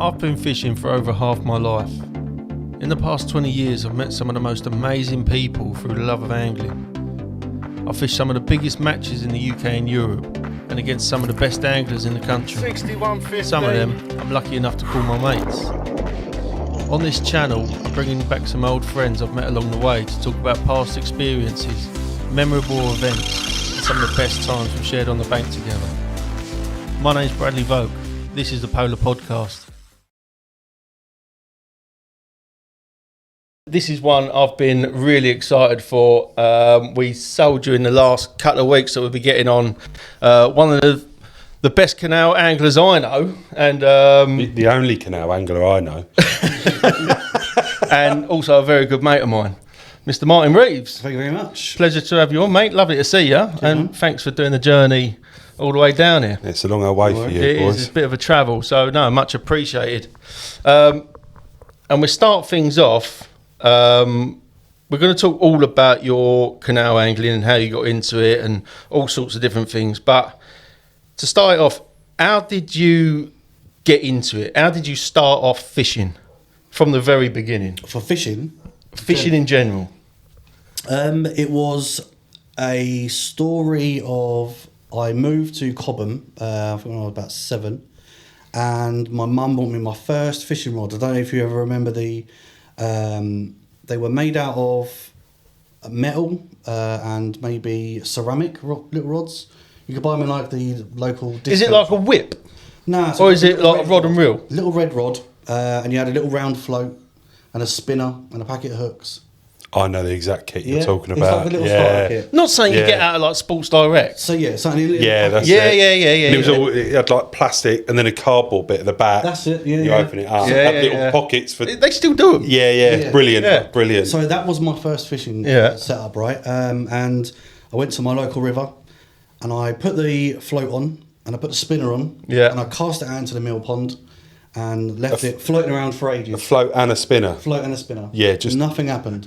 I've been fishing for over half my life. In the past 20 years, I've met some of the most amazing people through the love of angling. I've fished some of the biggest matches in the UK and Europe, and against some of the best anglers in the country. 61.50. Some of them I'm lucky enough to call my mates. On this channel, I'm bringing back some old friends I've met along the way to talk about past experiences, memorable events, and some of the best times we've shared on the bank together. My name's Voak. This is the Polar Podcast. This is one I've been really excited for. We sold you in the last couple of weeks that we'll be getting on one of the best canal anglers I know, and the only canal angler I know, and also a very good mate of mine, Mr. Martyn Reeves. Thank you very much. Pleasure to have you on, mate. Lovely to see you, and thanks for doing the journey all the way down here. it's a long old way for you, It boys. is, it's a bit of a travel, so no, much appreciated. And we start things off. We're going to talk all about your canal angling and how you got into it and all sorts of different things. But to start off, how did you get into it? How did you start off fishing from the very beginning? For fishing? Fishing in general. It was a story of, I moved to Cobham, I think when I was about 7, and my mum bought me my first fishing rod. I don't know if you ever remember they were made out of metal and maybe ceramic little rods. You could buy them in like the local discount. Is it like a whip? No. Or is it like a rod and reel? Little red rod, and you had a little round float and a spinner and a packet of hooks. I know the exact kit you're talking It's about. like the little starter kit. Not something you get out of like Sports Direct. So yeah, something. Yeah, that's Yeah. it. And it was Yeah. all, it had like plastic and then a cardboard bit at the back. That's it. Yeah, You open it up. Yeah, It had yeah, little yeah. pockets for. They still do them. Yeah. Brilliant, Yeah. brilliant. So that was my first fishing setup, right? And I went to my local river, and I put the float on, and I put the spinner on, and I cast it out into the mill pond, and left it floating around for ages. A float and a spinner. Float and a spinner. Yeah, just nothing happened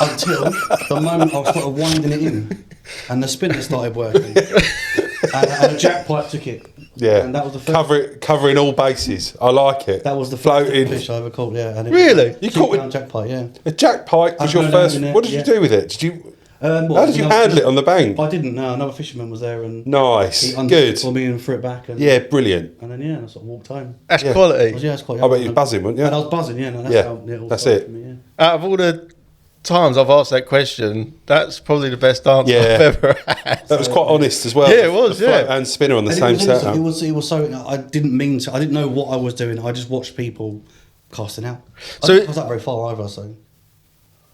until the moment I started winding it in, and the spinner started working, and a jack pipe took it. Yeah, and that was the first. covering all bases. I like it. That was the first floating fish I ever caught. Yeah, and Really? You caught a jack pipe? Yeah. a jack pike was I've your gone first. down in it, What did you do with it? Did you? How did you handle it on the bank? I didn't know. Another fisherman was there, and Nice, he good. understood for me and threw it back. And, Yeah, brilliant. And then I sort of walked home. That's quality. Yeah, it's quite. I bet you were buzzing, weren't you? And I was buzzing. Yeah, no, that's Yeah, how it all that's started it. for me, yeah. Out of all the times I've asked that question, that's probably the best answer I've ever had. That was quite honest as well. Yeah, it was, The float yeah. and spinner on the And same it was, setup. it was so. I didn't mean to. I didn't know what I was doing. I just watched people casting out. So I was not very far either. So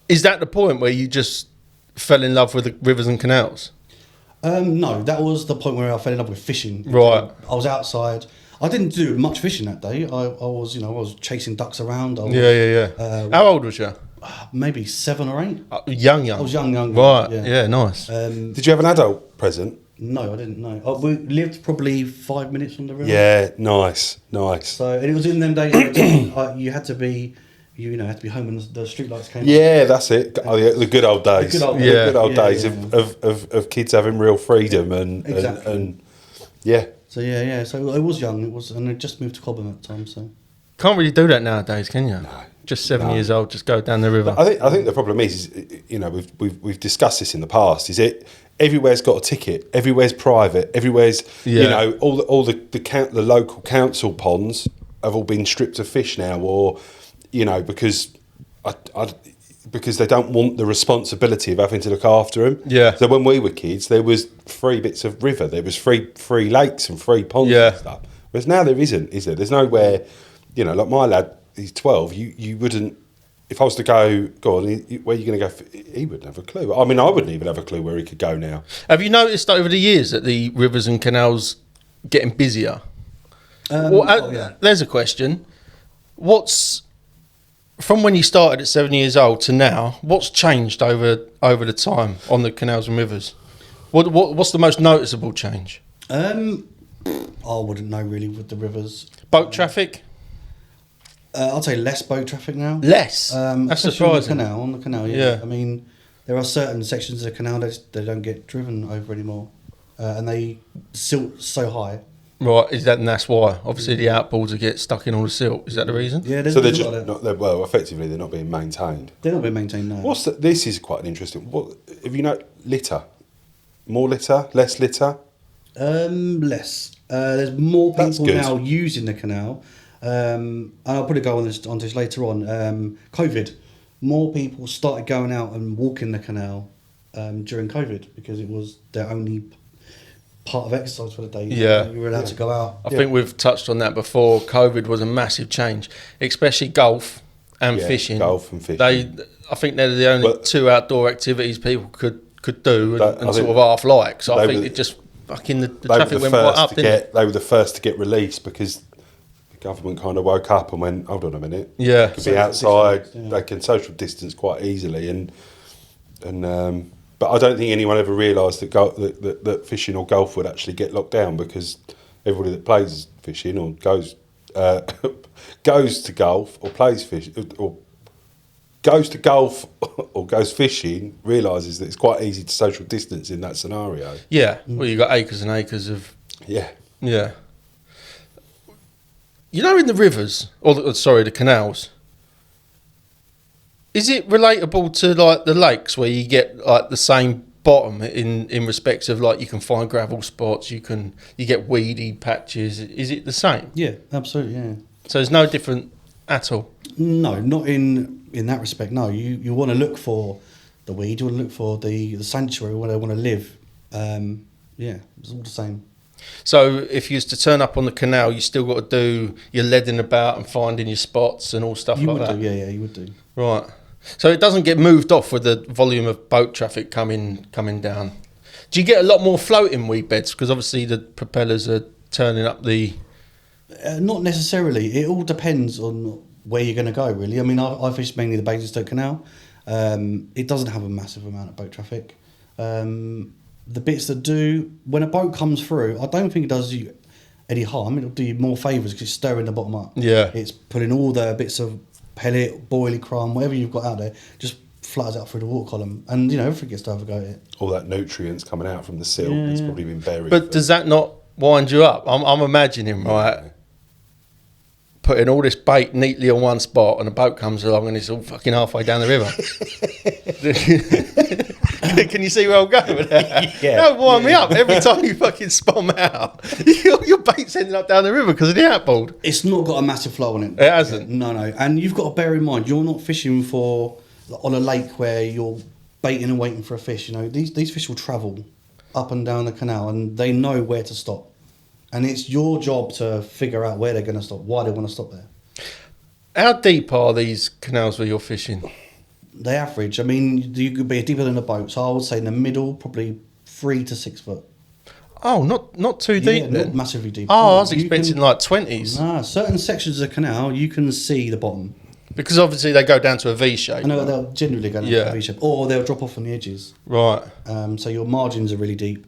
is that the point where you just fell in love with the rivers and canals? no, that was the point where I fell in love with fishing. Right. I was outside. I didn't do much fishing that day. I was, I was chasing ducks around. I was, Yeah. How old was you? Maybe 7 or 8. Young. I was young. Right. Yeah. Yeah. Nice. Did you have an adult present? No, I didn't know. We lived probably 5 minutes from the river. Yeah, nice. So and it was in them days. You had to be, had to be home when the streetlights came. Yeah, that's it. Oh, the good old days. The good old The days. good old Yeah, days of kids having real freedom and Exactly. and yeah. So yeah. So I was young. And I just moved to Cobham at the time. So Can't really do that nowadays, can you? No. Just 7 years old, just go down the river. I think the problem is we've discussed this in the past. Is it everywhere's got a ticket, everywhere's private, everywhere's all the local council ponds have all been stripped of fish now, or because they don't want the responsibility of having to look after them. Yeah. So when we were kids, there was 3 bits of river, there was free lakes and 3 ponds and stuff. Whereas now there isn't, is there? There's nowhere, like my lad. He's 12. You wouldn't. If I was to go on, where are you going to go? He wouldn't have a clue. I mean, I wouldn't even have a clue where he could go now. Have you noticed over the years that the rivers and canals getting busier? There's a question. What's from when you started at 7 years old to now? What's changed over the time on the canals and rivers? What's the most noticeable change? I wouldn't know really with the rivers. Boat traffic. I'd say less boat traffic now. Less. That's surprising. On the canal, yeah. I mean, there are certain sections of the canal that they don't get driven over anymore, and they silt so high Right, and that's why? Obviously, the outboards get stuck in all the silt. Is that the reason? Yeah, So they're there's a just lot of that. not. Well, effectively, they're not being maintained. They're not being maintained now. This is quite an interesting. What if you know litter? More litter, less litter. Less. There's more That's people good. now using the canal, and I'll probably go on this later on. COVID, more people started going out and walking the canal during COVID because it was their only part of exercise for the day. Yeah. You were allowed to go out. I think we've touched on that before. COVID was a massive change, especially golf and Yeah, fishing. golf and fishing. I think they're the only two outdoor activities people could do and sort of half like. So I think it just fucking the traffic went right up, didn't it? They were the first to get released because the government kind of woke up and went, hold on a minute. Yeah. They could be outside. They can social distance quite easily, and but I don't think anyone ever realised that fishing or golf would actually get locked down, because everybody that plays fishing or goes goes to golf or plays fish or goes to golf or goes fishing realises that it's quite easy to social distance in that scenario. Yeah. Well, you've got acres and acres of... Yeah. Yeah. You know, in the rivers, the canals, is it relatable to like the lakes where you get like the same bottom in respects of like you can find gravel spots, you get weedy patches? Is it the same? Yeah, absolutely. Yeah. So there's no different at all. No, not in that respect. No, you want to look for the weed. You want to look for the sanctuary where they want to live. Yeah, it's all the same. So if you used to turn up on the canal, you still got to do your leading about and finding your spots and all stuff You like would that. do, yeah, you would do. Right. So it doesn't get moved off with the volume of boat traffic coming down. Do you get a lot more floating weed beds because obviously the propellers are turning up the? Not necessarily. It all depends on where you're going to go, really. I mean, I fish mainly the Basingstoke Canal. It doesn't have a massive amount of boat traffic. The bits that do, when a boat comes through, I don't think it does you any harm. It'll do you more favours because it's stirring the bottom up. Yeah. It's pulling all the bits of pellet, boilie crumb, whatever you've got out there, just flutters out through the water column. And, everything gets to have a go at it. All that nutrients coming out from the silt, it's probably been buried. But does that not wind you up? I'm imagining, right, putting all this bait neatly on one spot and a boat comes along and it's all fucking halfway down the river. Can you see where I'm going with that? Yeah. That would wind me up. Every time you fucking spot me out, your bait's ending up down the river because of the outboard. It's not got a massive flow on it. It hasn't? No. And you've got to bear in mind, you're not fishing on a lake where you're baiting and waiting for a fish. These fish will travel up and down the canal and they know where to stop. And it's your job to figure out where they're going to stop, why they want to stop there. How deep are these canals where you're fishing? They average. I mean, you could be deeper than a boat. So I would say in the middle, probably 3 to 6 foot. Oh, not too deep then? Not massively deep. Oh, I was expecting like 20s. Nah, certain sections of the canal, you can see the bottom. Because obviously they go down to a V shape. I know they'll generally go down to a V shape. Or they'll drop off on the edges. Right. So your margins are really deep.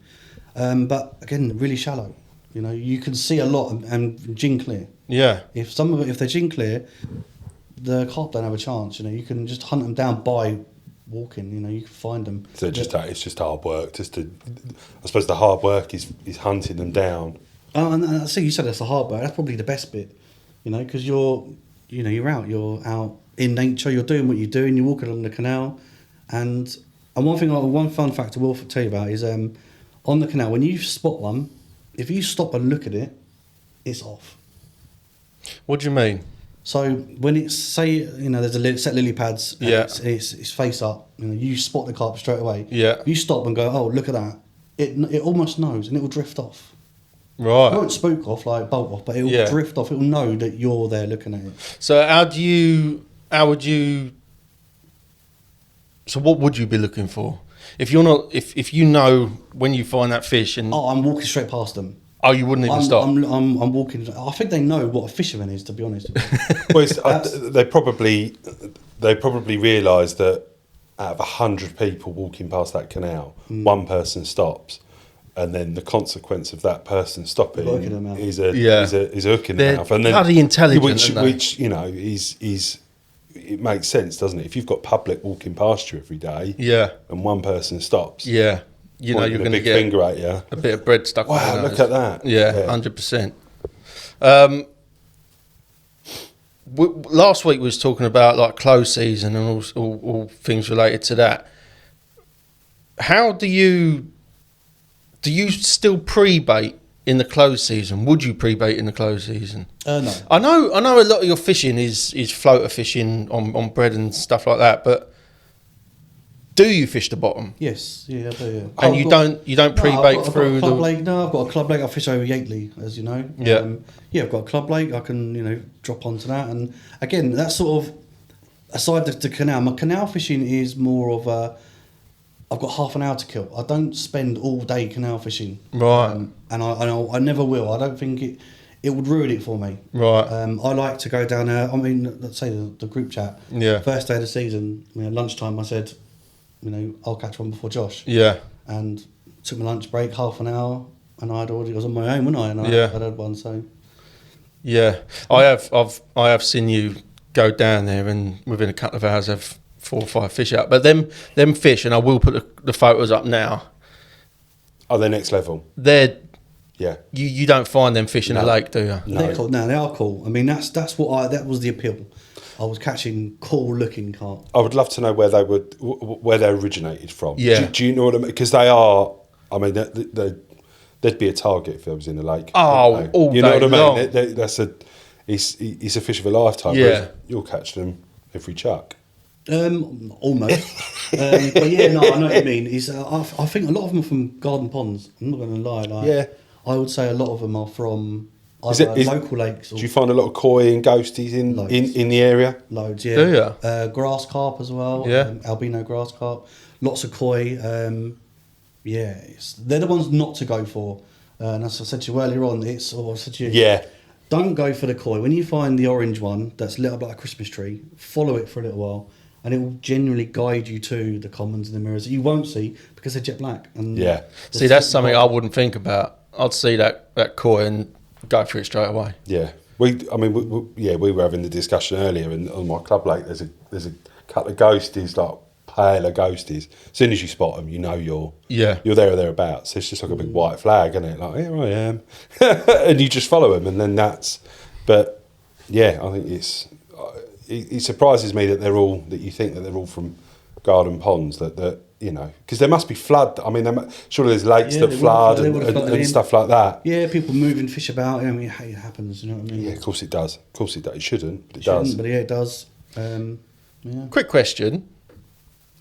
But again, really shallow. You can see a lot and gin clear. Yeah. If they're gin clear, the carp don't have a chance. You can just hunt them down by walking. You can find them. So it's just hard work. I suppose the hard work is hunting them down. And I see you said that's the hard work. That's probably the best bit. Because you're out in nature. You're doing what you're doing. You're walking along the canal, and one fun fact I will tell you about is on the canal when you spot one. If you stop and look at it, it's off. What do you mean? So when it's there's a set lily pads, and it's face up. You spot the carp straight away. Yeah. If you stop and go, oh look at that, it almost knows and it will drift off. Right. It won't spook off like bolt off, but it will drift off. It will know that you're there looking at it. So So what would you be looking for? If you're not, if you know when you find that fish and I'm walking straight past them. Oh, you wouldn't even stop. I'm walking. I think they know what a fisherman is, to be honest. Well, they probably realise that out of 100 people walking past that canal, one person stops, and then the consequence of that person stopping is a hook in the mouth. And then bloody intelligent, which is. It makes sense, doesn't it? If you've got public walking past you every day, and one person stops, you know you're going to big get finger at you. a bit of bread stuck. Wow, on your look nose. at that. Yeah, Yeah. 100%. Last week we was talking about like close season and all things related to that. How do you still pre-bait in the close season? Would you pre-bait in the close season? No. I know a lot of your fishing is floater fishing on bread and stuff like that, but do you fish the bottom? Yes, yeah, I do, yeah. And you don't pre-bait I've got through a club the... lake. No, I've got a club lake. I fish over Yateley, as you know. Yeah. I've got a club lake. I can, drop onto that. And again, that's sort of, aside the canal, my canal fishing is more of a, I've got half an hour to kill. I don't spend all day canal fishing. Right. And I never will. I don't think it would ruin it for me. Right. I like to go down there. I mean, let's say the group chat. Yeah. First day of the season, lunchtime, I said, I'll catch one before Josh. Yeah. And took my lunch break, half an hour, and I was on my own, wasn't I? And Yeah. I'd had one, so. Yeah. I have seen you go down there and within a couple of hours have 4 or 5 fish out. But them fish, and I will put the photos up now, Oh, they're next level. they're... Yeah. You don't find them fish in a lake, do you? No. They're cool. No, they are cool. I mean, that was the appeal. I was catching cool looking carp. I would love to know where they originated from. Yeah. Do you know what I mean? Because they are. I mean, they'd be a target if they was in the lake. Oh, wouldn't they? all you know day what I mean? long. That's a. He's a fish of a lifetime. Yeah. whereas you'll catch them every chuck. Almost. But yeah, no, I know what you mean. I think a lot of them are from garden ponds. I'm not going to lie. Yeah. I would say a lot of them are from Is either it- local lakes or Do you find a lot of koi and ghosties Loads. in the area? loads. Yeah. Do ya? Grass carp as well. Yeah. Albino grass carp. Lots of koi. They're the ones not to go for. And as I said to you earlier on, Yeah. Don't go for the koi. When you find the orange one that's lit up like a Christmas tree, follow it for a little while, and it will generally guide you to the commons and the mirrors that you won't see because they're jet black. And Yeah. See, that's something I wouldn't think about. I'd see that koi and go for it straight away. Yeah. We were having the discussion earlier, and on my club lake, there's a couple of ghosties, like paler ghosties. As soon as you spot them, you know you're there or thereabouts. It's just like a big white flag, isn't it? Like, here I am, and you just follow them, and then that's. But yeah, I think it surprises me that you think that they're all from garden ponds. That because there must be flood. I mean, surely there's lakes that they flood would have flooded and in. stuff like that. Yeah, people moving fish about. I mean, it happens. You know what I mean? Yeah, of course it does. Of course it does. It shouldn't, but it Shouldn't, does. but yeah, it does. Yeah. Quick question.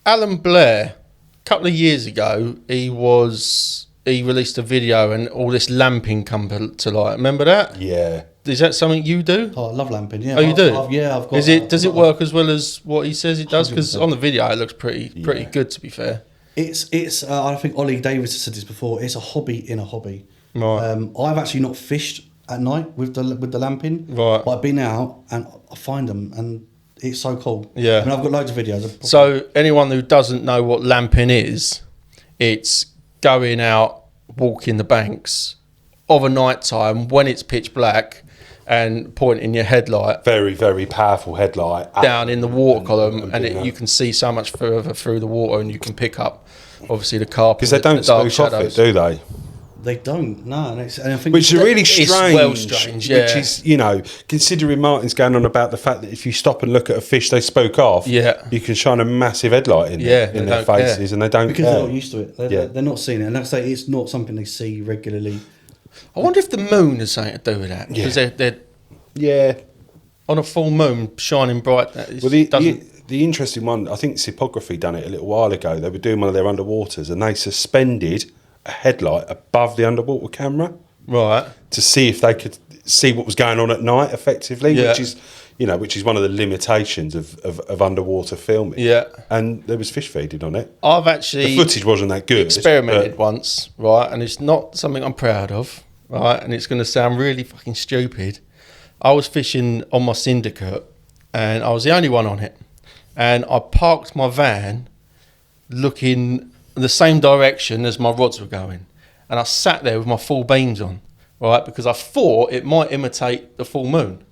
Alan Blair, a couple of years ago, he released a video and all this lamping come to light. Remember that? Yeah. Is that something you do? Oh, I love lamping. Yeah. Oh, you do? I've got. Does it work as well as what he says it does? Because 100%. on the video it looks pretty Yeah. good, to be fair. It's. I think Ollie Davis has said this before. It's a hobby in a hobby. Right. I've actually not fished at night with the lamping. Right. But I've been out and I find them and it's so cool. Yeah. I mean, I've got loads of videos. So anyone who doesn't know what lamping is, it's going out, walking the banks of a night time when it's pitch black and pointing your headlight Very, very powerful headlight. down in the water column, and being you can see so much further through the water, and you can pick up obviously the carp because they and the don't dark spoof off it, shadows. do they? They don't. No. And I think Which is really It's strange. well strange, yeah. Which is, considering Martin's going on about the fact that if you stop and look at a fish, they spook off. Yeah. You can shine a massive headlight in Yeah, their they don't faces, care. and they don't because care. they're not used to it. Yeah. They're not seeing it. And like I say, it's not something they see regularly. I wonder if the moon has something to do with that, because they're Yeah. on a full moon shining bright. Well, the interesting one, I think Sipography done it a little while ago. They were doing one of their underwaters, and they suspended a headlight above the underwater camera right. to see if they could see what was going on at night effectively, Yeah. which is one of the limitations of underwater filming. Yeah. And there was fish feeding on it. I've The actually footage wasn't that good. experimented but- once, right, and it's not something I'm proud of, right, and it's going to sound really fucking stupid. I was fishing on my syndicate, and I was the only one on it, and I parked my van looking the same direction as my rods were going, and I sat there with my full beams on, right, because I thought it might imitate the full moon.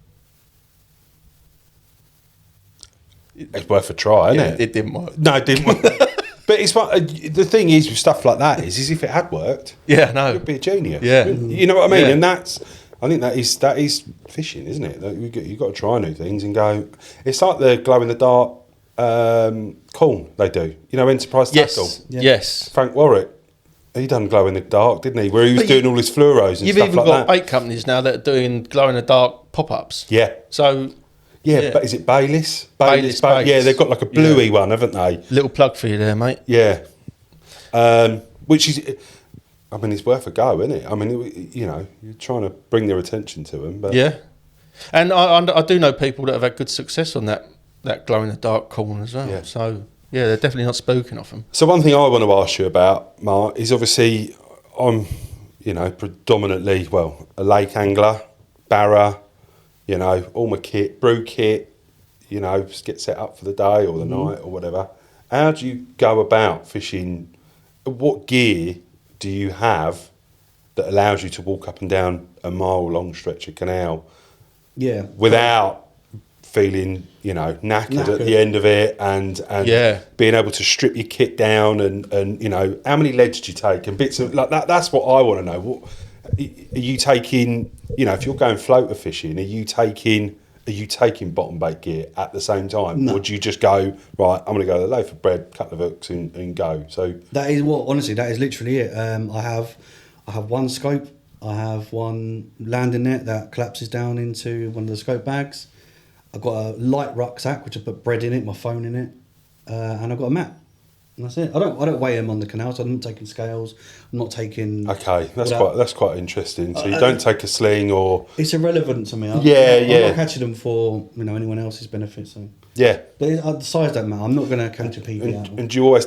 It's worth a try, isn't Yeah, it? it didn't work. No, it didn't work. But it's the thing is with stuff like that is if it had worked, Yeah, no. you'd be a genius. Yeah. You know what I mean? Yeah. And I think that is fishing, isn't it? You've got to try new things and go. It's like the glow in the dark corn they do. You know, Enterprise Tackle. Yes. Frank Warwick. He done glow in the dark, didn't he? Where he was But doing all his fluoros and You've stuff even like got that. bait companies now that are doing glow in the dark pop-ups. Yeah. So Yeah, but is it Bayliss? Bayliss baits. Yeah, they've got like a bluey one, haven't they? little plug for you there, mate. Yeah. Which is, I mean, it's worth a go, isn't it? I mean, you know, you're trying to bring their attention to them. But Yeah. And I do know people that have had good success on that glow in the dark corn as well. Yeah. So yeah, they're definitely not spooking off them. So one thing I want to ask you about, Mark, is obviously I'm, you know, predominantly, well, a lake angler, barra, you know, all my kit, brew kit, you know, just get set up for the day or the night or whatever. How do you go about fishing? What gear do you have that allows you to walk up and down a mile-long stretch of canal without feeling, you know, knackered at the end of it and being able to strip your kit down and you know, how many leads do you take and bits of like that? That's what I want to know. What are you taking? You know, if you're going floater fishing, are you taking bottom bait gear at the same time, or do you just go right? I'm going to go to the loaf of bread, couple of hooks, and go. So that is honestly, that is literally it. I have one scope. I have one landing net that collapses down into one of the scope bags. I've got a light rucksack which I put bread in it, my phone in it, and I've got a map. And that's it. I don't weigh them on the canals. I'm not taking scales. I'm not taking. Okay, that's quite interesting. So you don't take a sling or. It's irrelevant to me. I'm not catching them for anyone else's benefit. So yeah, but the size don't matter. I'm not going to catch a PB out. And do you always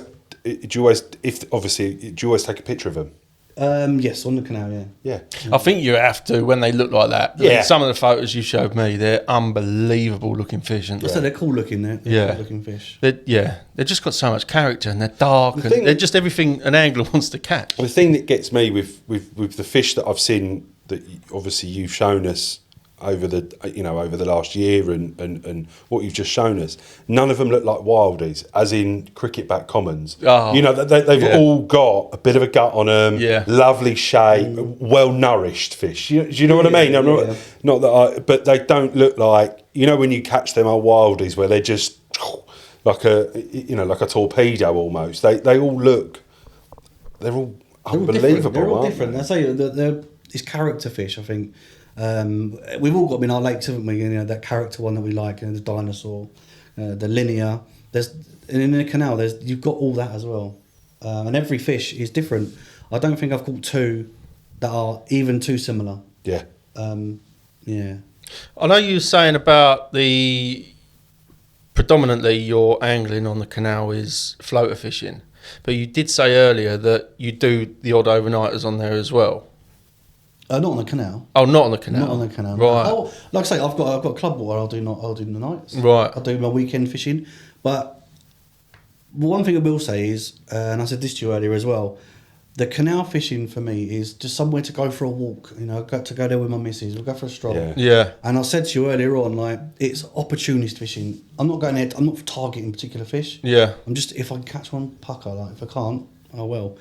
take a picture of them? Yes, on the canal, yeah. I think you have to when they look like that. Yeah. Some of the photos you showed me, they're unbelievable looking fish. And So they're cool looking. They're cool looking fish. They've just got so much character and they're dark and they're just everything an angler wants to catch. The thing that gets me with the fish that I've seen that obviously you've shown us over the last year and what you've just shown us, none of them look like wildies, as in cricket bat commons. Oh, you know, they've all got a bit of a gut on them, lovely shape, well nourished fish. Do you know what I mean? Not that but they don't look like, you know, when you catch them old wildies where they're just like a torpedo almost. They all look, they're all unbelievable. They're all different. I say it's character fish, I think. We've all got them in our lakes, haven't we? You know, that character one that we like, the dinosaur, the linear. And in the canal, you've got all that as well. And every fish is different. I don't think I've caught two that are even too similar. Yeah. Yeah. I know you were saying about predominantly your angling on the canal is floater fishing, but you did say earlier that you do the odd overnighters on there as well. Not on the canal. Oh, not on the canal. Not on the canal. Right. Oh, like I say, I've got club water. I'll do the nights. Right. I'll do my weekend fishing. But one thing I will say is, and I said this to you earlier as well, the canal fishing for me is just somewhere to go for a walk. You know, got to go there with my missus. We'll go for a stroll. Yeah. And I said to you earlier on, like, it's opportunist fishing. I'm not going there. I'm not targeting particular fish. Yeah. I'm just, if I can catch one, pucker. Like, if I can't, I will.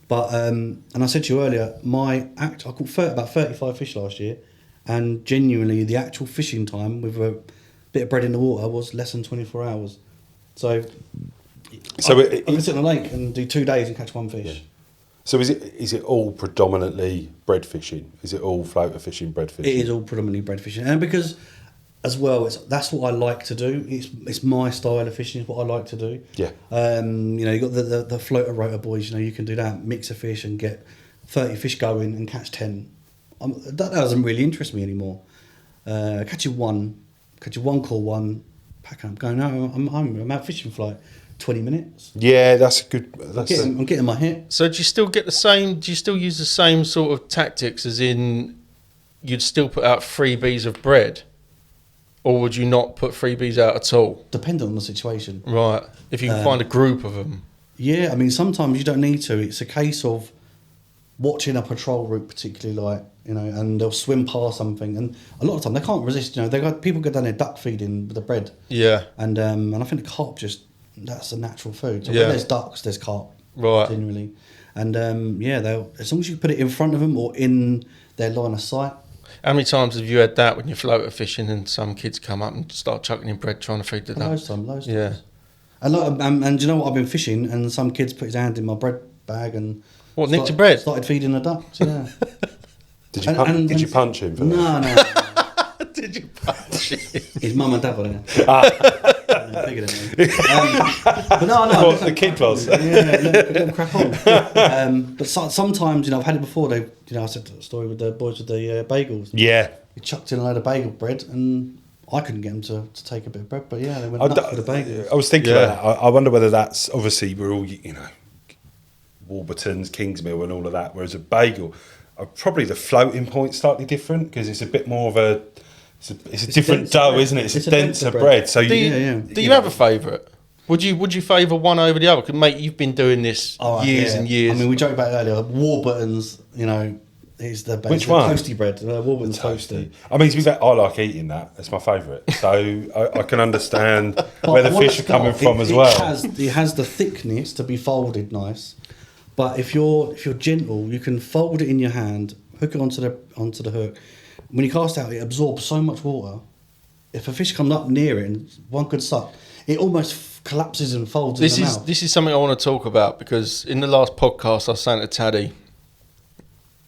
But and I said to you earlier, I caught about 35 fish last year, and genuinely the actual fishing time with a bit of bread in the water was less than 24 hours. So I can sit on a lake and do 2 days and catch one fish. Yeah. So is it all predominantly bread fishing? Is it all floater fishing, bread fishing? It is all predominantly bread fishing, and because as well, that's what I like to do. It's my style of fishing. It's what I like to do. Yeah. You know, you got the floater rotor boys. You know, you can do that, mix a fish and get 30 fish going and catch 10. That doesn't really interest me anymore. Catching one call, one packing up, going. No, I'm home. I'm out fishing for like 20 minutes. Yeah, that's a good. I'm getting my hit. So do you still get the same? Do you still use the same sort of tactics, as in you'd still put out freebies of bread? Or would you not put freebies out at all? Depending on the situation. Right. If you can find a group of them. Yeah, I mean, sometimes you don't need to. It's a case of watching a patrol route, particularly, like, you know, and they'll swim past something. And a lot of time they can't resist, you know. People go down there duck feeding with the bread. Yeah. And I think the carp just that's a natural food. So Yeah. when there's ducks, there's carp. Right. Generally, and they'll, as long as you put it in front of them or in their line of sight. How many times have you had that when you're floater fishing and some kids come up and start chucking in bread trying to feed the ducks? Loads Yeah. times. And do you know what? I've been fishing and some kids put his hand in my bread bag and Nicked your bread? Started feeding the ducks. Yeah. Did you punch him for that? No. Did you punch it? His mum and dad were there. Bigger than me. But no. What the kid was? Yeah, let them crack on. But sometimes, I've had it before. I said the story with the boys with the bagels. Yeah. He chucked in a load of bagel bread, and I couldn't get them to take a bit of bread. But yeah, they went nuts for the bagels. I was thinking about that. I wonder whether that's, obviously we're all, Warburtons, Kingsmill and all of that, whereas a bagel, probably the floating point slightly different because it's a bit more of a, it's a different dough, isn't it? It's a denser bread. So do you have a favourite? Would you favour one over the other? Because mate, you've been doing this years and years. I mean, we joked about it earlier. Warburtons, is the Which one? Toasty bread. Warburton's toasty. I mean, to be fair, I like eating that. It's my favourite. So I can understand where the fish are coming from as well. It has the thickness to be folded nice, but if you're gentle, you can fold it in your hand, hook it onto the hook. When you cast out, it absorbs so much water. If a fish comes up near it and one good suck, it almost collapses and folds in the mouth. This is something I want to talk about because in the last podcast I was saying to Taddy,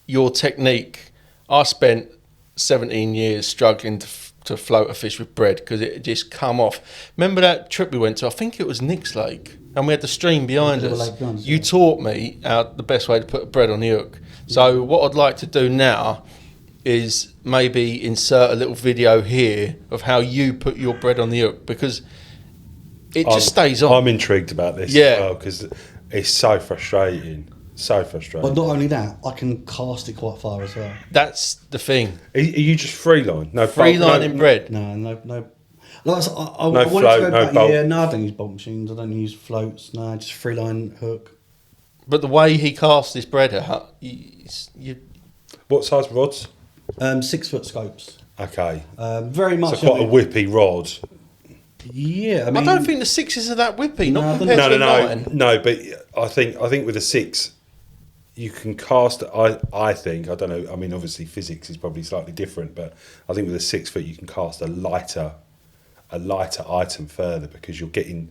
your technique, I spent 17 years struggling to float a fish with bread because it just come off. Remember that trip we went to? I think it was Nick's Lake, and we had the stream behind us. You taught me the best way to put bread on the hook. So what I'd like to do now is maybe insert a little video here of how you put your bread on the hook because it just stays on. I'm intrigued about this as well because it's so frustrating. So frustrating. But not only that, I can cast it quite far as well. That's the thing. Are you just freeline? No freeline in bread? No. No I float, to go no back, bolt. Yeah, no, I don't use bolt machines. I don't use floats. No, just freeline hook. But the way he casts this bread out, you What size rods? 6 foot scopes. Okay. Very much. So quite a whippy rod. Yeah, I don't think the 6s are that whippy. No, Not compared to a 9. No. But I think with a 6, you can cast. I think I don't know. I mean, obviously physics is probably slightly different, but I think with a 6 foot you can cast a lighter item further because you can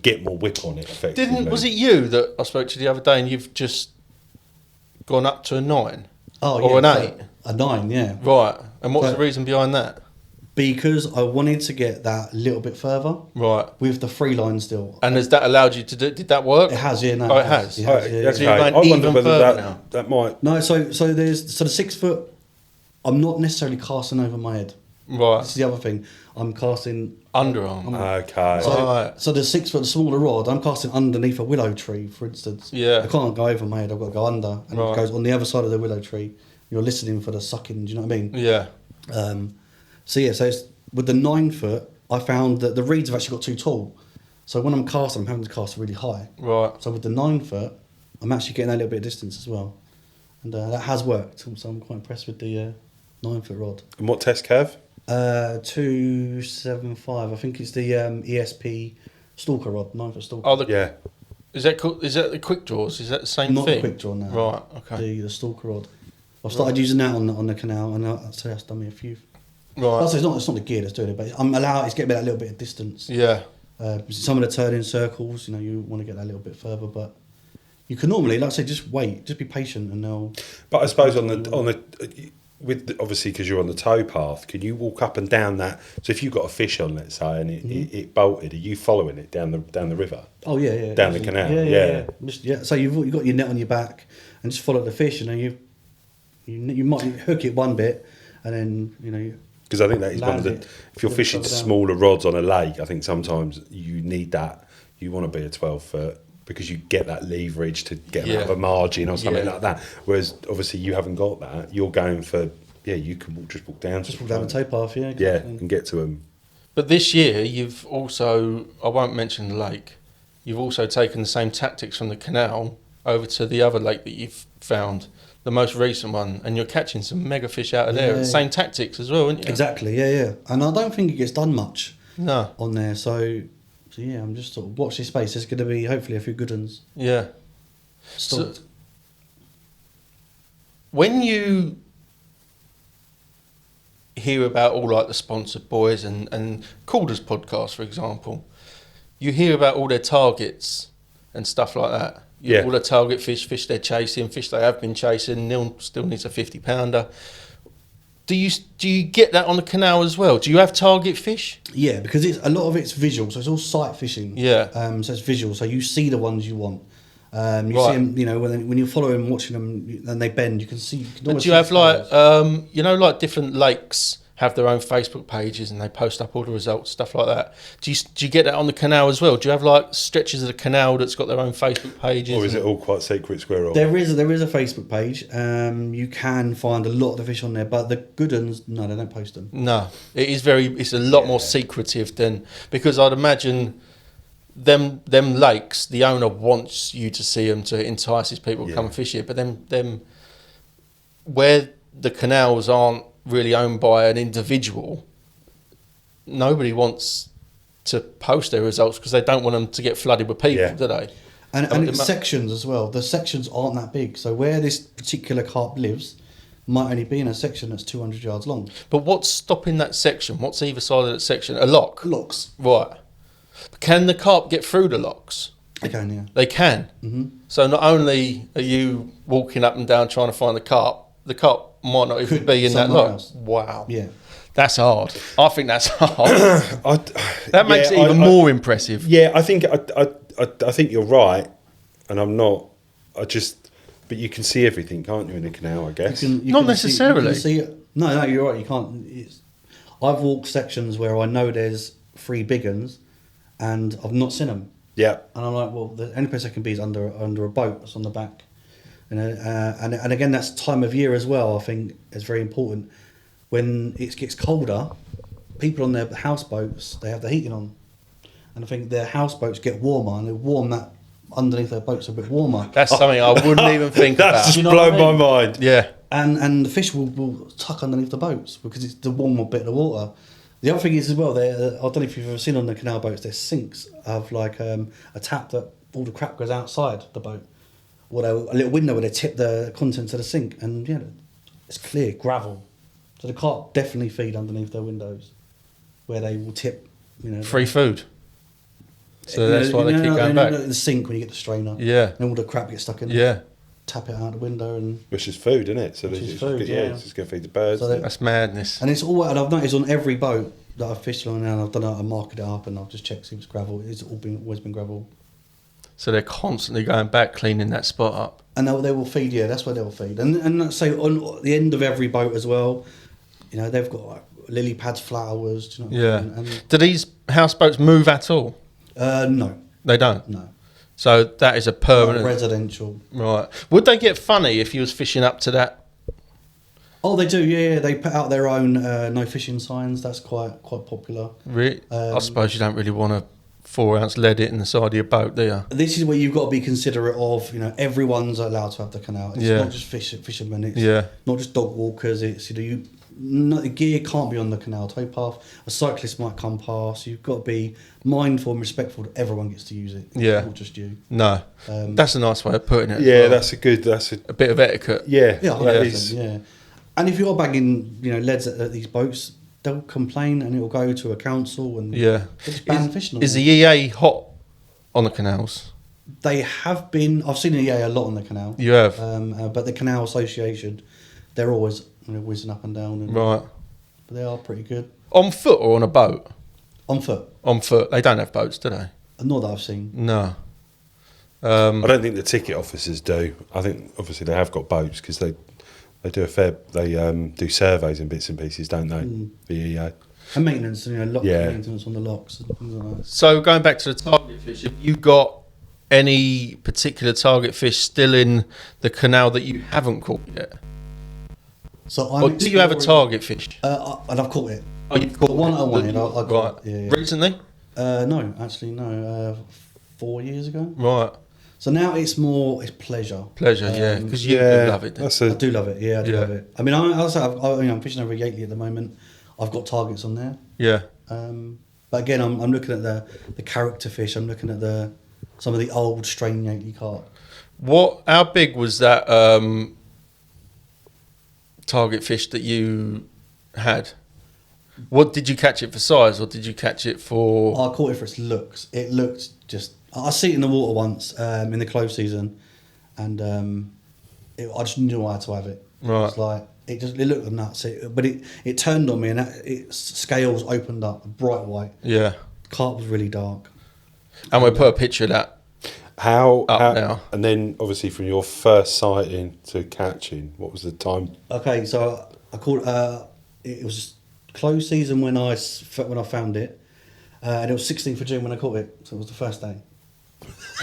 get more whip on it effectively. Was it you that I spoke to the other day, and you've just gone up to a 9? Or an 8? A 9, yeah. Right. And what's the reason behind that? Because I wanted to get that a little bit further. Right. With the free line still. And has that allowed you to do? Did that work? It has, yeah. No, it has. It has, yeah. So you're going I wonder even whether further now. that might. No, so the 6 foot, I'm not necessarily casting over my head. Right. This is the other thing. I'm casting Underarm. Okay. So the 6 foot smaller rod, I'm casting underneath a willow tree, for instance. Yeah. I can't go over my head. I've got to go under, and it goes on the other side of the willow tree. You're listening for the sucking. Do you know what I mean? Yeah. So it's, with the 9 foot, I found that the reeds have actually got too tall. So when I'm casting, I'm having to cast really high. Right. So with the 9 foot, I'm actually getting a little bit of distance as well, and that has worked. So I'm quite impressed with the 9 foot rod. And what test Cav? 275. I think it's the ESP stalker rod, 9 foot stalker. Oh, Yeah. Is that the quick draws? Is that the same Not thing? the quick draw now. Right. Okay. The stalker rod. I've started using that on the canal, and so that's done me a few. Right. Also, it's not the gear that's doing it, but it's getting me that little bit of distance. Yeah. Some of the turning circles, you want to get that a little bit further, but you can normally, like I say, just wait, just be patient, and they'll. But I suppose obviously because you're on the tow path, can you walk up and down that? So if you've got a fish on, let's say, and it bolted, are you following it down the river? Oh yeah. Down the canal. Yeah. So you've got your net on your back, and just follow the fish, you might hook it one bit, and then Because I think that is one of the. If you're fishing smaller rods on a lake, I think sometimes you need that. You want to be a 12 foot because you get that leverage to get out of a margin or something like that. Whereas obviously you haven't got that. You're going for you can just walk down. Just walk down the tow path, yeah. Yeah, and get to them. But this year you've also, I won't mention the lake, you've also taken the same tactics from the canal over to the other lake that you've found. the most recent one, and you're catching some mega fish out of there. Yeah. Same tactics as well, isn't you? Exactly, yeah. And I don't think it gets done much No. on there. So yeah, I'm just sort of watch this space. There's going to be hopefully a few good ones. Yeah. Stocked. So, when you hear about all like the sponsored boys and Calder's podcast, for example, you hear about all their targets and stuff like that. Yeah. All the target fish they're chasing, fish they have been chasing. Neil still needs a 50-pounder. Do you get that on the canal as well? Do you have target fish? Yeah, because a lot of it's visual, so it's all sight fishing. Yeah. So it's visual, so you see the ones you want. You Right. see them, you know, when you're following, watching them, and they bend, you can see. You can But almost do you see have the like, colours. like different lakes have their own Facebook pages and they post up all the results, stuff like that. Do you get that on the canal as well? Do you have like stretches of the canal that's got their own Facebook pages? Or is it all quite secret squirrel? There is a Facebook page. You can find a lot of the fish on there, but the good ones, no, they don't post them. No, it's a lot more secretive than, because I'd imagine them lakes, the owner wants you to see them to entice his people to come and fish here, but them where the canals aren't really owned by an individual, nobody wants to post their results because they don't want them to get flooded with people, do they? And it's sections as well. The sections aren't that big, so where this particular carp lives might only be in a section that's 200 yards long. But what's stopping that section? What's either side of that section? A lock? Locks. Right. Can the carp get through the locks? They can, yeah. They can. Mm-hmm. So not only are you walking up and down trying to find the carp might not even Could be in that somewhere lock. else. Wow. Yeah. That's hard. I think that's hard. That makes it even more impressive. Yeah, I think you're right, and I'm not. But you can see everything, can't you, in a canal? I guess. Not necessarily. No, you're right. You can't. I've walked sections where I know there's 3 big ones, and I've not seen them. Yeah. And I'm like, well, the only place I can be is under a boat that's on the back. You know, and again, that's time of year as well. I think is very important. When it gets colder, people on their houseboats, they have the heating on, and I think their houseboats get warmer, and they warm that underneath their boats a bit warmer. That's something I wouldn't even think That's about. just You know blown what I mean? my mind. Yeah. And the fish will tuck underneath the boats because it's the warmer bit of the water. The other thing is as well, I don't know if you've ever seen on the canal boats, there's sinks of like a tap that all the crap goes outside the boat. Or a little window where they tip the contents of the sink, and yeah, it's clear gravel. So the carp definitely feed underneath their windows, where they will tip. You know, Free food. So that's why they keep going back. The sink when you get the strainer. Yeah. And all the crap gets stuck in. Yeah. Tap it out the window and. Which is food, isn't it? So Which is it's food, yeah. it's just going to feed the birds. So That's madness. And it's all. And I've noticed on every boat that I've fished on now, I've done it, I marked it up, and I've just checked if it's gravel. It's always been gravel. So they're constantly going back, cleaning that spot up. And they will feed, yeah, that's where they'll feed. And so on the end of every boat as well, you know, they've got like lily pads, flowers. Do you know what I mean? And, Do these houseboats move at all? no. They don't? No. So that is a permanent... residential. Right. Would they get funny if you was fishing up to that? Oh, they do, yeah. They put out their own no fishing signs. That's quite popular. Really? I suppose you don't really want to 4-ounce lead it in the side of your boat, do you? This is where you've got to be considerate of, you know, everyone's allowed to have the canal. It's not just fishermen, it's not just dog walkers, it's, you know, the gear can't be on the canal towpath. A cyclist might come past. You've got to be mindful and respectful that everyone gets to use it. Yeah. Not just you. No. That's a nice way of putting it. Yeah, as well. that's a bit of etiquette. Yeah, Yeah, that 100%, is. yeah. And if you're bagging, you know, leads at these boats, they'll complain and it'll go to a council and Yeah. it's ban fishing on Is there. the EA hot on the canals? They have been. I've seen the EA a lot on the canal. You have? But the Canal Association, they're always, you know, whizzing up and down. And, Right. But they are pretty good. On foot or on a boat? On foot. On foot. They don't have boats, do they? Not that I've seen. No. I don't think the ticket officers do. I think obviously they have got boats because they do do surveys and bits and pieces, don't they? The EA. And maintenance, you know, lock Yeah. maintenance on the locks and things like that. So going back to the target fish, have you got any particular target fish still in the canal that you haven't caught yet? So Or do you have a target fish? And I've caught it. Oh, you've caught The one I wanted, I Right. got. Yeah. Recently? No, actually no. 4 years ago. Right. So now it's pleasure. Pleasure, yeah, because you love it. I do love it. Yeah, I do love it. I mean, I'm fishing over Yateley at the moment. I've got targets on there. Yeah. But again, I'm looking at the character fish. I'm looking at some of the old strain Yateley carp. How big was that target fish that you had? What did you catch it for size, or did you catch it for? I caught it for its looks. It looked just. I see it in the water once in the clove season, and I just knew I had to have it. Right. It's like it looked nuts. But it turned on me, and its scales opened up, bright white. Yeah. Carp was really dark. And we'll put a picture of that. How now. And then obviously from your first sighting to catching, what was the time? Okay, so I caught. It was close season when I found it, and it was 16th of June when I caught it. So it was the first day,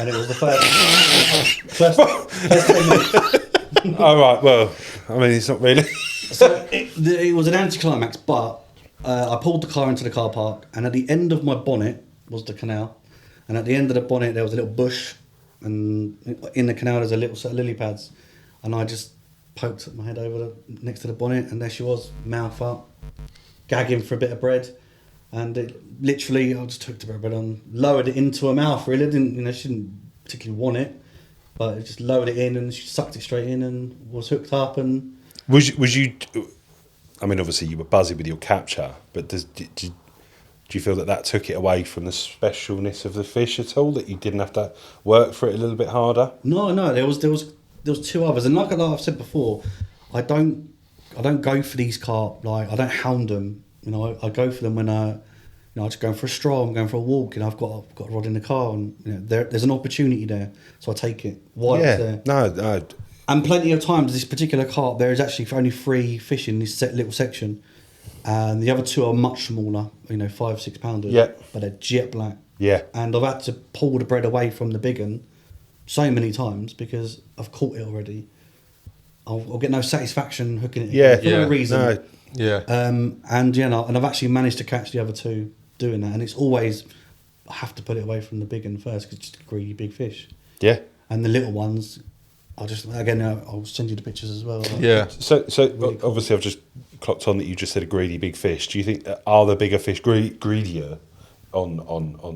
and it was the first 10 minutes. Oh right, well, I mean it's not really. So it was an anticlimax, but I pulled the car into the car park, and at the end of my bonnet was the canal, and at the end of the bonnet there was a little bush, and in the canal there's a little set of lily pads, and I just poked my head over next to the bonnet, and there she was, mouth up, gagging for a bit of bread, and it literally I just took the bit of bread and lowered it into her mouth. Really, she didn't particularly want it, but it just lowered it in, and she sucked it straight in and was hooked up. And was you? I mean, obviously you were buzzy with your capture, but do you feel that took it away from the specialness of the fish at all? That you didn't have to work for it a little bit harder? No. There was two others, and like I've said before, I don't go for these carp. Like I don't hound them. I go for them when I'm just going for a stroll. I'm going for a walk, and I've got a rod in the car, and there's an opportunity there, so I take it while it's there. No. And plenty of times, this particular carp, there is actually only 3 fish in this little section, and the other 2 are much smaller. 5-6 pounders. Yeah. But they're jet black. Yeah. And I've had to pull the bread away from the big one so many times because I've caught it already. I'll get no satisfaction hooking it for no reason. No. Yeah. And I've actually managed to catch the other 2 doing that, and it's always I have to put it away from the big one first because it's just a greedy big fish. Yeah. And the little ones, I'll send you the pictures as well. Yeah. So really cool. Obviously I've just clocked on that you just said a greedy big fish. Do you think are the bigger fish greedier on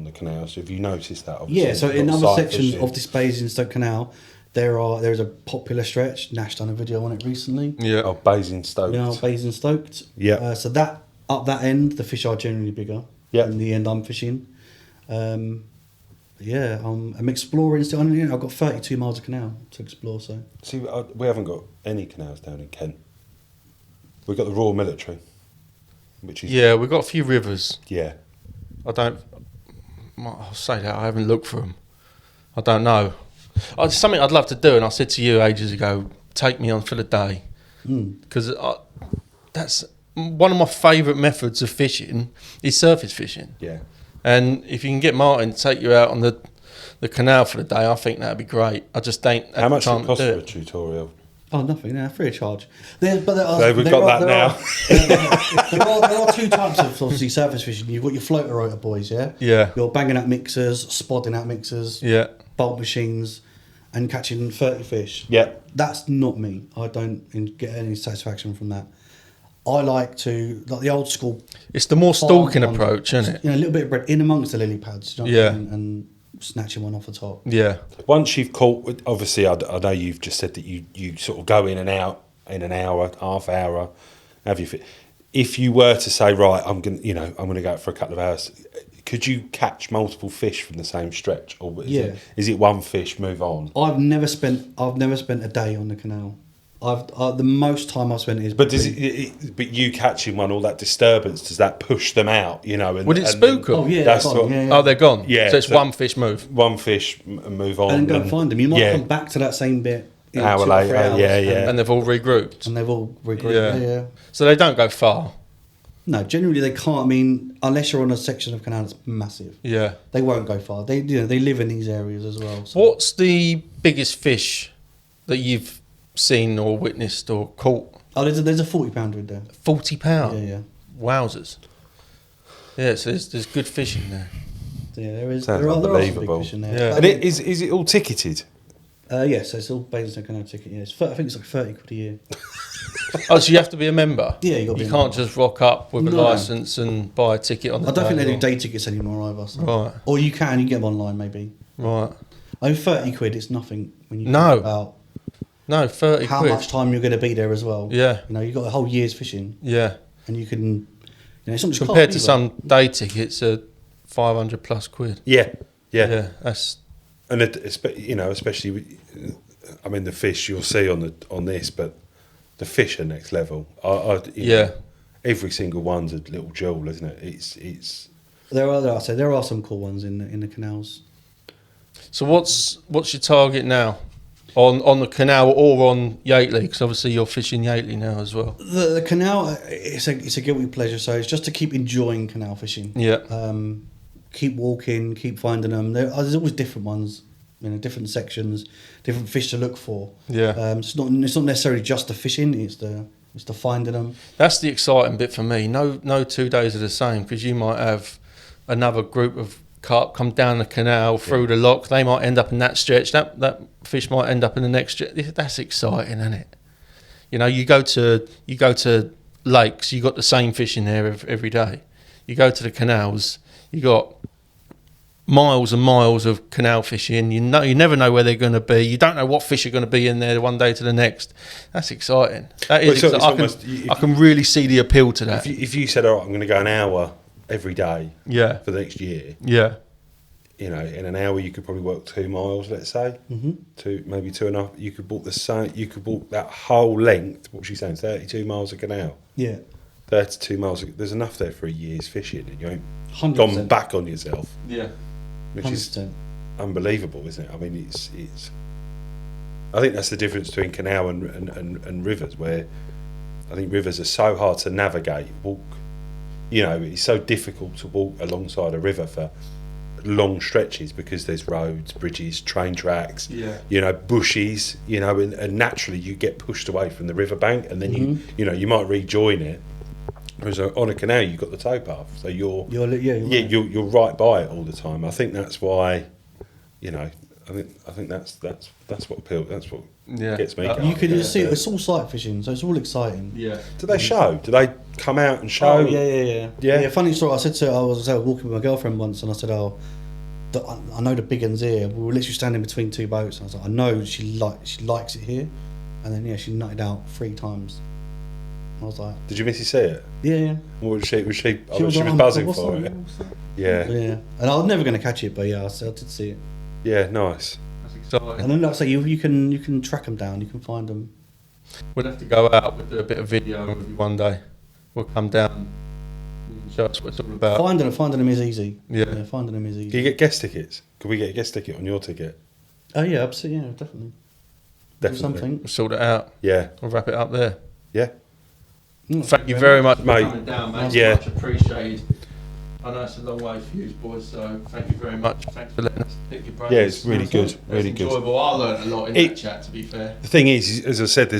the canals? Have you noticed that? Obviously, yeah. So in other sections of this Basingstoke Canal, there is a popular stretch. Nash done a video on it recently. Yeah. Oh, Basingstoke. Basingstoke. Yeah. So that up that end, the fish are generally bigger. Yeah. In the end, I'm fishing. I'm exploring still. I've got 32 miles of canal to explore. So see, we haven't got any canals down in Kent. We've got the Royal Military, which is we've got a few rivers. Yeah. I'll say that I haven't looked for them. I don't know. It's something I'd love to do, and I said to you ages ago, take me on for the day, because that's one of my favourite methods of fishing is surface fishing. Yeah. And if you can get Martyn to take you out on the canal for the day, I think that'd be great. I just don't have How much time does it cost to do for a it. tutorial? Oh, nothing. Free of charge. We've got that now. There are 2 types of obviously surface fishing. You've got your floater rotor boys, yeah. Yeah. You're banging out mixers, spodding out mixers, Yeah. bolt machines, and catching 30 fish. Yeah. That's not me. I don't get any satisfaction from that. I like the old school. It's the more stalking farm approach, isn't it? A little bit of bread in amongst the lily pads. You know what I mean? And snatching one off the top. Yeah. Once you've caught, obviously, I know you've just said that you sort of go in and out in an hour, half hour. Have you? If you were to say, right, I'm gonna go out for a couple of hours, could you catch multiple fish from the same stretch, or is it one fish, move on? I've never spent a day on the canal. The most time I've spent is. But but you catching one, all that disturbance, does that push them out? And, would it spook them? Oh yeah, that's they're gone. what, Yeah. Oh, they're gone. Yeah, so it's one fish move. One fish and move on, and go and find them. You might come back to that same bit. An hour later, And they've all regrouped. And they've all regrouped. Yeah. So they don't go far. No, generally they can't. I mean, unless you're on a section of canal that's massive. Yeah. They won't go far. They live in these areas as well. So. What's the biggest fish that you've seen or witnessed or caught? Oh, there's a 40 pounder in there. 40 pound. Yeah. Wowzers. Yeah, so there's good fishing there. Yeah, there is. Sounds There are some big unbelievable. fish in there. Yeah. And is it all ticketed? Yeah, so it's all Basingstoke Canal ticket. Yeah, I think it's like 30 quid a year. Oh, so you have to be a member? Yeah, you got to be You a can't member. just rock up with a No. licence and buy a ticket on the I don't think day, they do or- day tickets anymore either. So. Right. Or you can get them online maybe. Right. I mean, 30 quid, it's nothing when you No. think about No, 30 how quid. much time you're going to be there as well. Yeah. You know, you've got a whole year's fishing Yeah. and you can, you know, it's not just Compared carp to either. some day tickets are 500 plus quid. Yeah. Yeah, that's And you know, especially, I mean, the fish you'll see on this, but the fish are next level. You know, every single one's a little jewel, isn't it? It's. There are some cool ones in the canals. So what's your target now on the canal or on Yateley? Because obviously you're fishing Yateley now as well. The canal, it's a guilty pleasure. So it's just to keep enjoying canal fishing. Yeah. Keep walking, keep finding them. There's always different ones, you know, different sections, different fish to look for. Yeah. It's not necessarily just the fishing. It's the finding them. That's the exciting bit for me. No 2 days are the same, because you might have another group of carp come down the canal through the lock. They might end up in that stretch. That fish might end up in the next stretch. That's exciting, isn't it? You know, you go to lakes, you got the same fish in there every day. You go to the canals, you got miles and miles of canal fishing. You never know where they're going to be. You don't know what fish are going to be in there one day to the next. That's exciting. That is. Well, it's exciting. I can really see the appeal to that. If you said, all right, I'm going to go an hour every day Yeah. for the next year, Yeah. you know, in an hour you could probably walk 2 miles, let's say, maybe 2.5. You could walk You could walk that whole length. What was she saying? 32 miles of canal. Yeah. 32 miles. There's enough there for a year's fishing, and you ain't 100%. gone back on yourself, Yeah. which is 100%. unbelievable, isn't it? I mean, it's. I think that's the difference between canal and rivers, where I think rivers are so hard to navigate, walk. You know, it's so difficult to walk alongside a river for long stretches because there's roads, bridges, train tracks, Yeah. you know, bushes, you know, and naturally you get pushed away from the riverbank, and then you might rejoin it. Whereas on a canal you've got the towpath, so you're right by it all the time. I think that's why, you know, I think that's what appeals. That's what gets me. You can just see it's all sight fishing, so it's all exciting. Yeah. Do they show? Do they come out and show? Oh yeah. Yeah. Funny story. I was walking with my girlfriend once, and I said, I know the big one's here. We were literally standing between two boats, and I was like, I know she likes it here, and then she nutted out 3 times. I was like, Did you miss see it? yeah. What was she? She was like, buzzing "What's for that? it. What's that?" Yeah. Yeah, and I was never going to catch it, but yeah, I did see it. Yeah. Nice. That's exciting. And then, like I say, you can track them down, you can find them. We'll have to go out. We'll do a bit of video with you one day. We'll come down and show us what it's all about. Finding them is easy. Yeah. Finding them is easy. Can you get guest tickets? Could we get a guest ticket on your ticket? Oh yeah, absolutely, yeah, definitely. Do Definitely. something. We'll sort it out. Yeah. We'll wrap it up there. Yeah. Thank you very much for Mate. coming down, mate. Yeah. Much appreciated. I know it's a long way for you boys, so thank you very much. Thanks for letting us pick your brains. Yeah, it's really good. It's Really good. enjoyable. I learned a lot in that chat, to be fair. The thing is, as I said,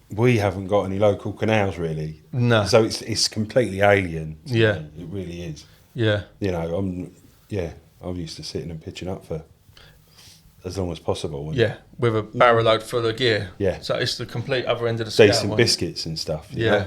we haven't got any local canals really. No. So it's completely alien. to Yeah. me. It really is. Yeah. You know, I'm used to sitting and pitching up for as long as possible. And Yeah. With a barrow load full of gear. Yeah. So it's the complete other end of the scale. decent wasn't it? biscuits and stuff. you Yeah. know?